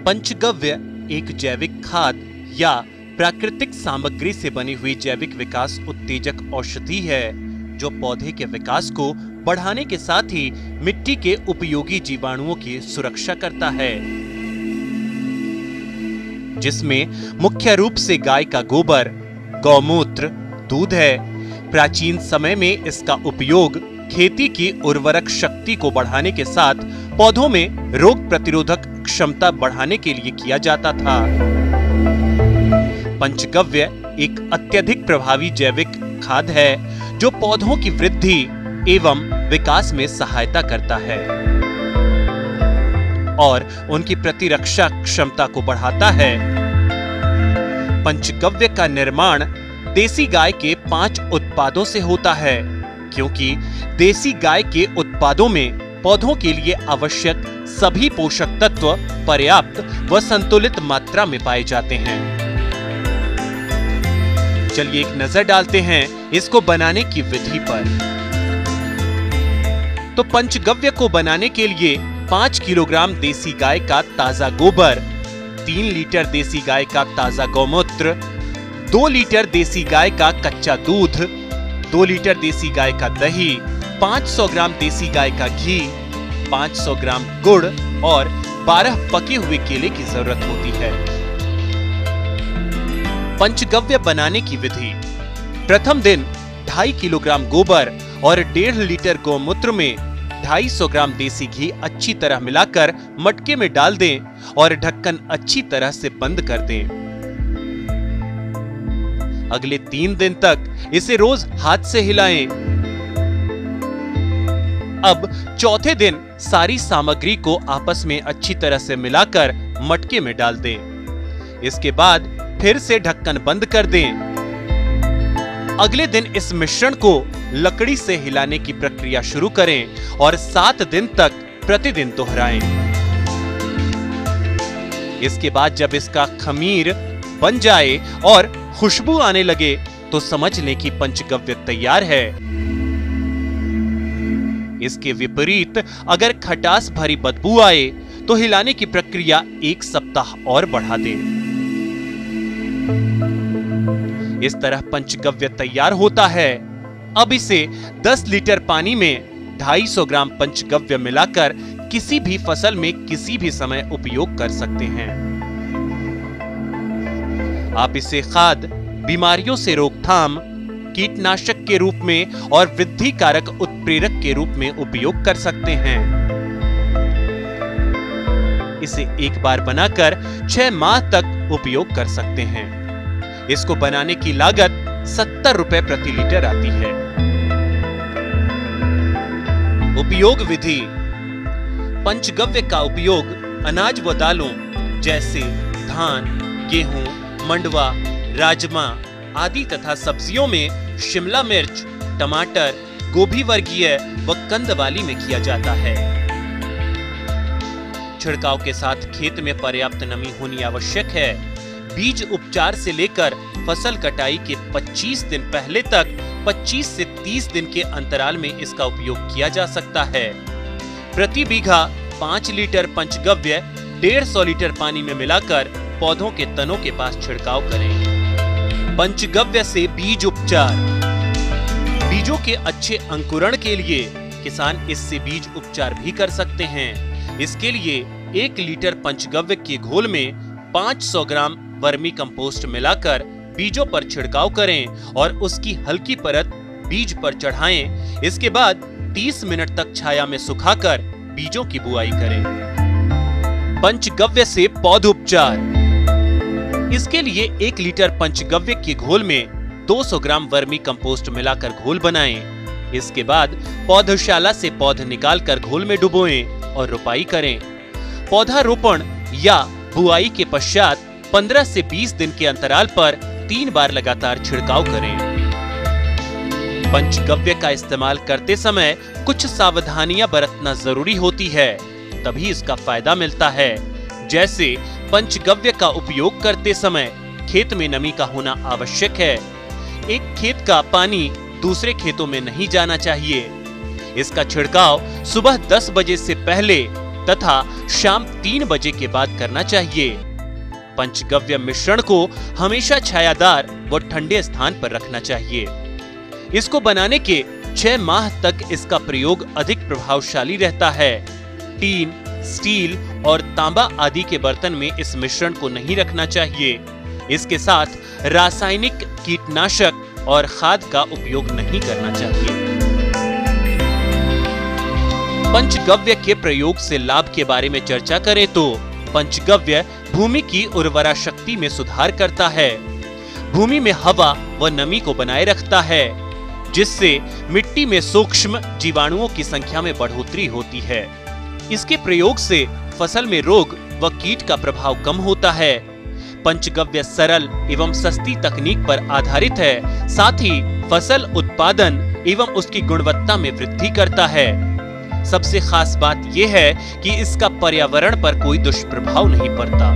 पंचगव्य एक जैविक खाद या प्राकृतिक सामग्री से बनी हुई जैविक विकास उत्तेजक औषधि है जो पौधे के विकास को बढ़ाने के साथ ही मिट्टी के उपयोगी जीवाणुओं की सुरक्षा करता है, जिसमें मुख्य रूप से गाय का गोबर, गौमूत्र, दूध है। प्राचीन समय में इसका उपयोग खेती की उर्वरक शक्ति को बढ़ाने के साथ पौधों में रोग प्रतिरोधक क्षमता बढ़ाने के लिए किया जाता था। पंचगव्य एक अत्यधिक प्रभावी जैविक खाद है जो पौधों की वृद्धि एवं विकास में सहायता करता है और उनकी प्रतिरक्षा क्षमता को बढ़ाता है। पंचगव्य का निर्माण देसी गाय के 5 उत्पादों से होता है, क्योंकि देसी गाय के उत्पादों में पौधों के लिए आवश्यक सभी पोषक तत्व पर्याप्त व संतुलित मात्रा में पाए जाते हैं। चलिए एक नजर डालते हैं इसको बनाने की विधि पर। तो पंचगव्य को बनाने के लिए 5 किलोग्राम देसी गाय का ताजा गोबर, 3 लीटर देसी गाय का ताजा गौमूत्र, 2 लीटर देसी गाय का कच्चा दूध, 2 लीटर देसी गाय का दही, 500 ग्राम देसी गाय का घी, 500 ग्राम गुड़ और 12 पके हुए केले की जरूरत होती है। पंचगव्य बनाने की विधि। प्रथम दिन 2.5 किलोग्राम गोबर और 1.5 लीटर गौमूत्र में 250 ग्राम देसी घी अच्छी तरह मिलाकर मटके में डाल दें और ढक्कन अच्छी तरह से बंद कर दें। अगले 3 दिन तक इसे रोज हाथ से हिलाएं। अब चौथे दिन सारी सामग्री को आपस में अच्छी तरह से मिलाकर मटके में डाल दें। इसके बाद फिर से ढक्कन बंद कर दें। अगले दिन इस मिश्रण को लकड़ी से हिलाने की प्रक्रिया शुरू करें और 7 दिन तक प्रतिदिन दोहराएं। इसके बाद जब इसका खमीर बन जाए और खुशबू आने लगे तो समझ लें कि पंचगव्य तैयार है। इसके विपरीत अगर खटास भरी बदबू आए तो हिलाने की प्रक्रिया 1 सप्ताह और बढ़ा दें। इस तरह पंचगव्य तैयार होता है। अब इसे 10 लीटर पानी में 250 ग्राम पंचगव्य मिलाकर किसी भी फसल में किसी भी समय उपयोग कर सकते हैं। आप इसे खाद, बीमारियों से रोकथाम, कीटनाशक के रूप में और वृद्धि कारक उत्प्रेरक के रूप में उपयोग कर सकते हैं। इसे एक बार बनाकर 6 माह तक उपयोग कर सकते हैं। इसको बनाने की लागत 70 रुपए प्रति लीटर आती है। उपयोग विधि। पंचगव्य का उपयोग अनाज व दालों जैसे धान, गेहूं, मंडवा, राजमा आदि तथा सब्जियों में शिमला मिर्च, टमाटर, गोभी वर्गीय व कंद वाली में किया जाता है। छिड़काव के साथ खेत में पर्याप्त नमी होनी आवश्यक है। बीज उपचार से लेकर फसल कटाई के 25 दिन पहले तक 25 से 30 दिन के अंतराल में इसका उपयोग किया जा सकता है। प्रति बीघा 5 लीटर पंचगव्य 150 लीटर पानी में मिलाकर पौधों के तनों के पास छिड़काव करें। पंचगव्य से बीज उपचार। बीजों के अच्छे अंकुरण के लिए किसान इससे बीज उपचार भी कर सकते हैं। इसके लिए 1 लीटर पंचगव्य के घोल में 500 ग्राम वर्मी कंपोस्ट मिलाकर बीजों पर छिड़काव करें और उसकी हल्की परत बीज पर चढ़ाएं। इसके बाद 30 मिनट तक छाया में सुखाकर बीजों की बुआई करें। पंचगव्य से पौधोपचार। इसके लिए 1 लीटर पंचगव्य के घोल में 200 ग्राम वर्मी कंपोस्ट मिलाकर घोल बनाएं। इसके बाद पौधशाला से पौध निकालकर घोल में डुबोएं और रोपाई करें। पौधा रोपण या बुआई के पश्चात 15 से 20 दिन के अंतराल पर 3 बार लगातार छिड़काव करें। पंचगव्य का इस्तेमाल करते समय कुछ सावधानियां बरतना जरूरी होती है, तभी इसका फायदा मिलता है। जैसे पंचगव्य का उपयोग करते समय खेत में नमी का होना आवश्यक है। एक खेत का पानी दूसरे खेतों में नहीं जाना चाहिए। इसका छिड़काव सुबह 10 बजे से पहले तथा शाम 3 बजे के बाद करना चाहिए। पंचगव्य मिश्रण को हमेशा छायादार व ठंडे स्थान पर रखना चाहिए। इसको बनाने के 6 माह तक इसका प्रयोग अधिक प्रभावशाली रहता है। टीन, स्टील और तांबा आदि के बर्तन में इस मिश्रण को नहीं रखना चाहिए। इसके साथ रासायनिक कीटनाशक और खाद का उपयोग नहीं करना चाहिए। पंचगव्य के प्रयोग से लाभ के बारे में चर्चा करें तो पंचगव्य भूमि की उर्वरा शक्ति में सुधार करता है, भूमि में हवा व नमी को बनाए रखता है, जिससे मिट्टी में सूक्ष्म जीवाणुओं की संख्या में बढ़ोतरी होती है। इसके प्रयोग से फसल में रोग व कीट का प्रभाव कम होता है। पंचगव्य सरल एवं सस्ती तकनीक पर आधारित है, साथ ही फसल उत्पादन एवं उसकी गुणवत्ता में वृद्धि करता है। सबसे खास बात यह है कि इसका पर्यावरण पर कोई दुष्प्रभाव नहीं पड़ता।